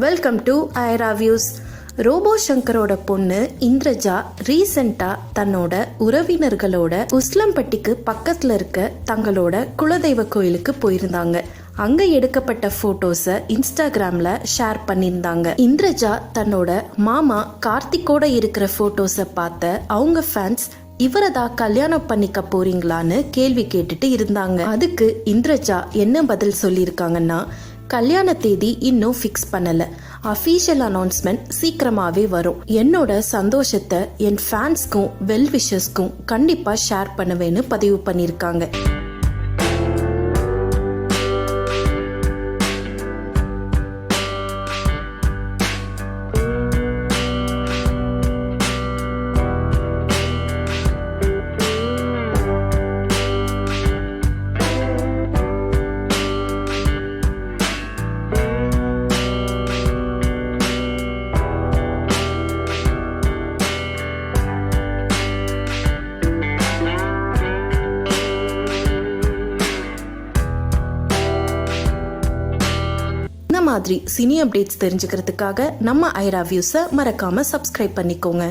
Welcome to Aira views. Robo சங்கரோட பொண்ணு இந்திரஜா ரீசெண்டா தன்னோட உறவினர்களோட உஸ்லம்பட்டிக்கு பக்கத்துல இருக்க தங்களோட குலதெய்வ கோயிலுக்கு போயிருந்தாங்க. அங்க எடுக்கப்பட்ட போட்டோஸை இன்ஸ்டாகிராம்ல ஷேர் பண்ணியிருந்தாங்க. இந்திரஜா தன்னோட மாமா கார்த்திகோட இருக்கிற போட்டோஸை பார்த்த அவங்க ஃபேன்ஸ் இவரை தான் கல்யாணம் பண்ணிக்க போறீங்களான்னு கேள்வி கேட்டுட்டு இருந்தாங்க. அதுக்கு இந்திரஜா என்ன பதில் சொல்லியிருக்காங்கன்னா, கல்யாண தேதி இன்னும் ஃபிக்ஸ் பண்ணல, அஃபீஷியல் அனௌன்ஸ்மெண்ட் சீக்கிரமாவே வரும். என்னோட சந்தோஷத்தை என் ஃபேன்ஸ்க்கும் வெல் விஷஸ்க்கும் கண்டிப்பா ஷேர் பண்ணுவேன்னு பதிவு பண்ணியிருக்காங்க. இந்த மாதிரி சினி அப்டேட்ஸ் தெரிஞ்சுக்கிறதுக்காக நம்ம ஐரா வியூஸை மறக்காம சப்ஸ்கிரைப் பண்ணிக்கோங்க.